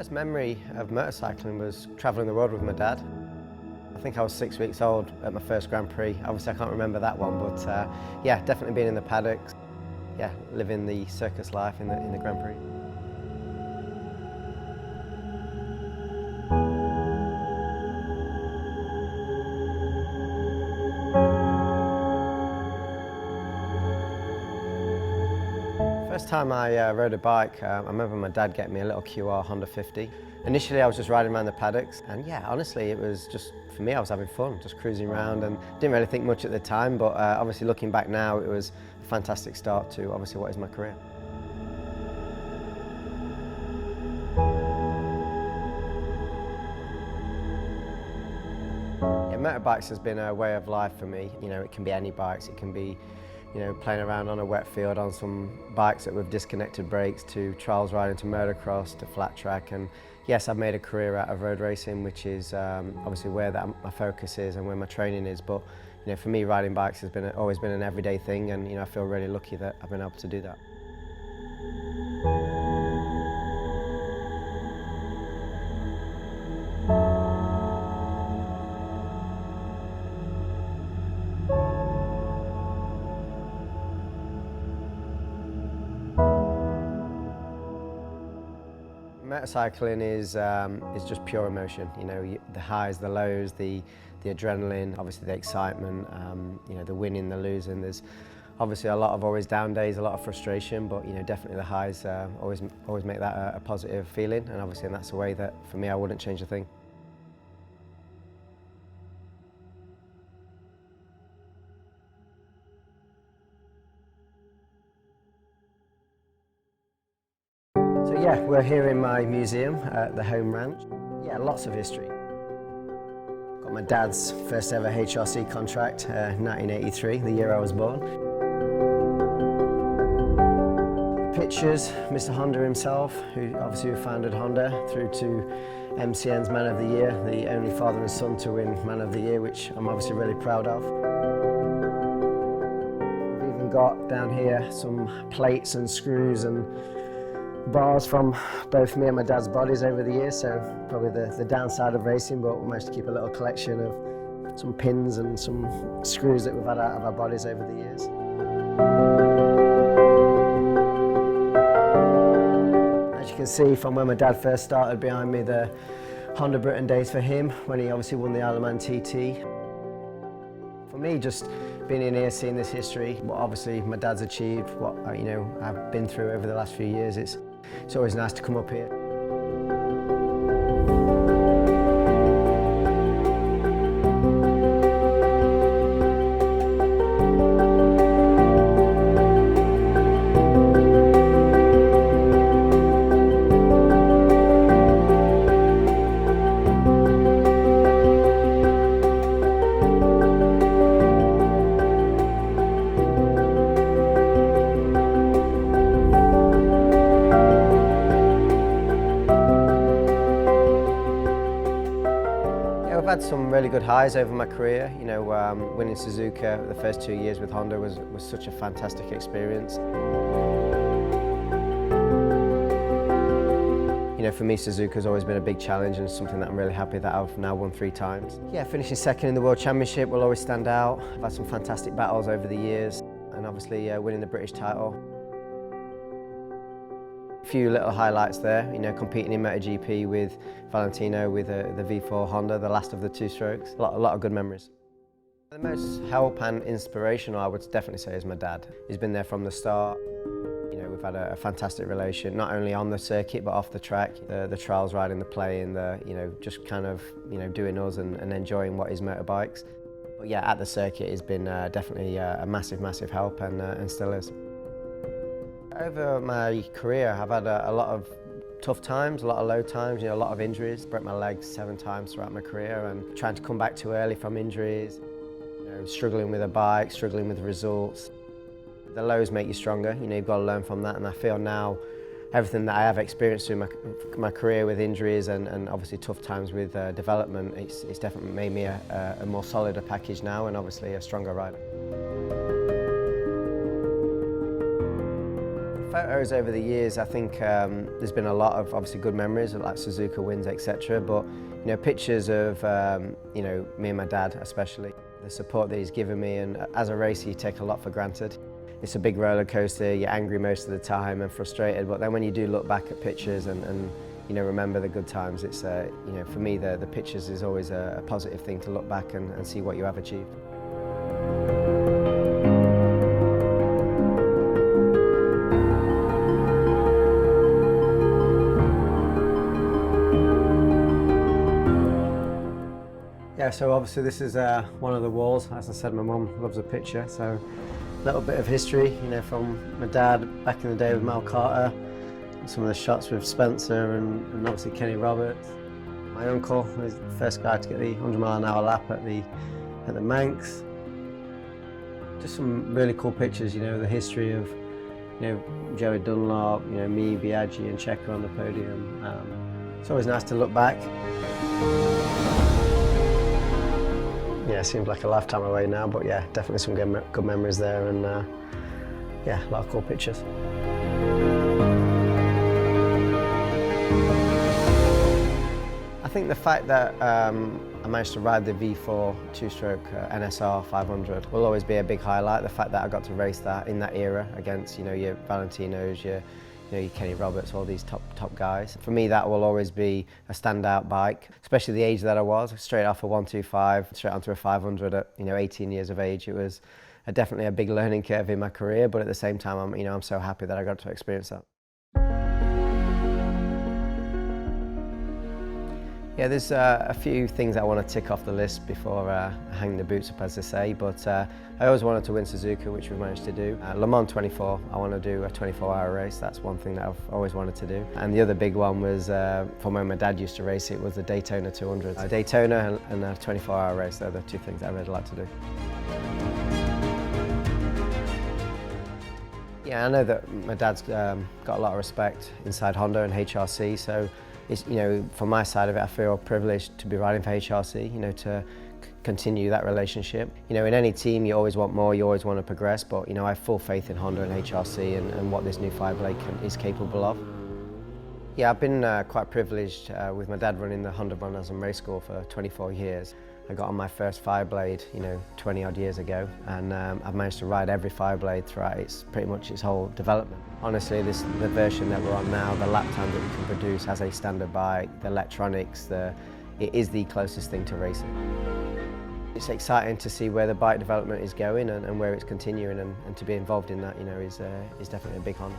First memory of motorcycling was travelling the world with my dad. I think I was 6 weeks old at my first Grand Prix. Obviously I can't remember that one, but yeah, definitely being in the paddocks. Yeah, living the circus life in the Grand Prix. First time I rode a bike, I remember my dad getting me a little QR Honda 50. Initially I was just riding around the paddocks, and yeah, honestly it was just, for me I was having fun, just cruising around and didn't really think much at the time, but obviously looking back now it was a fantastic start to obviously what is my career. Yeah, motorbikes has been a way of life for me. You know, it can be any bikes, it can be playing around on a wet field on some bikes that with disconnected brakes, to trials riding, to motocross, to flat track. And yes, I've made a career out of road racing, which is obviously where my focus is and where my training is. But for me, riding bikes has always been an everyday thing, and I feel really lucky that I've been able to do that. Motorcycling is just pure emotion. The highs, the lows, the adrenaline, obviously the excitement, the winning, the losing. There's obviously a lot of always down days, a lot of frustration, but definitely the highs always make that a positive feeling, and obviously that's the way that for me I wouldn't change a thing. So yeah, we're here in my museum at the home ranch. Yeah, lots of history. Got my dad's first ever HRC contract, 1983, the year I was born. Pictures, Mr. Honda himself, who obviously founded Honda, through to MCN's Man of the Year, the only father and son to win Man of the Year, which I'm obviously really proud of. We've even got down here some plates and screws and bars from both me and my dad's bodies over the years, so probably the downside of racing, but we managed to keep a little collection of some pins and some screws that we've had out of our bodies over the years. As you can see from when my dad first started behind me, the Honda Britain days for him, when he obviously won the Haslam TT. For me, just being in here, seeing this history, what obviously my dad's achieved, what I've been through over the last few years, it's always nice to come up here. I've had some really good highs over my career. Winning Suzuka the first 2 years with Honda was such a fantastic experience. For me, Suzuka's always been a big challenge, and something that I'm really happy that I've now won 3 times. Yeah, finishing second in the World Championship will always stand out. I've had some fantastic battles over the years, and obviously winning the British title. A few little highlights there, competing in MotoGP with Valentino with the V4 Honda, the last of the 2 strokes. A lot of good memories. The most help and inspirational I would definitely say is my dad. He's been there from the start. We've had a fantastic relation, not only on the circuit but off the track. The trials riding, the playing, just kind of doing us and enjoying what is motorbikes. But yeah, at the circuit he's been definitely a massive help, and still is. Over my career, I've had a lot of tough times, a lot of low times, a lot of injuries. Broke my legs 7 times throughout my career, and trying to come back too early from injuries, struggling with a bike, struggling with results. The lows make you stronger, you've got to learn from that, and I feel now everything that I have experienced through my career with injuries and obviously tough times with development, it's definitely made me a more solid package now, and obviously a stronger rider. Photos over the years, I think there's been a lot of obviously good memories of like Suzuka wins, etc. But pictures of me and my dad especially, the support that he's given me, and as a racer you take a lot for granted. It's a big roller coaster, you're angry most of the time and frustrated, but then when you do look back at pictures and remember the good times, it's for me the pictures is always a positive thing to look back and see what you have achieved. Yeah, so obviously this is one of the walls. As I said, my mum loves a picture, so a little bit of history, from my dad back in the day with Mel Carter, some of the shots with Spencer and obviously Kenny Roberts. My uncle was the first guy to get the 100-mile-an-hour lap at the Manx. Just some really cool pictures, the history of Joey Dunlop, me, Biaggi and Checker on the podium. It's always nice to look back. Yeah, it seems like a lifetime away now, but yeah, definitely some good memories there, and yeah, a lot of cool pictures. I think the fact that I managed to ride the V4 two-stroke NSR 500 will always be a big highlight. The fact that I got to race that in that era against your Valentinos, your Kenny Roberts, all these top guys. For me, that will always be a standout bike, especially the age that I was, straight off a 125, straight onto a 500 at 18 years of age. It was definitely a big learning curve in my career, but at the same time, I'm so happy that I got to experience that. Yeah, there's a few things I want to tick off the list before I hang the boots up, as they say, but I always wanted to win Suzuka, which we managed to do. Le Mans 24, I want to do a 24-hour race. That's one thing that I've always wanted to do. And the other big one was, from when my dad used to race it, was the Daytona 200. Daytona and a 24-hour race, they're the two things I really like to do. Yeah, I know that my dad's got a lot of respect inside Honda and HRC, so it's, from my side of it, I feel privileged to be riding for HRC, to continue that relationship. In any team, you always want more, you always want to progress, but I have full faith in Honda and HRC and what this new Fireblade is capable of. Yeah, I've been quite privileged with my dad running the Honda Runners and Race School for 24 years. I got on my first Fireblade, 20 odd years ago, and I've managed to ride every Fireblade throughout pretty much its whole development. Honestly, the version that we're on now, the lap time that we can produce as a standard bike, the electronics, it is the closest thing to racing. It's exciting to see where the bike development is going and where it's continuing, and to be involved in that, is definitely a big honour.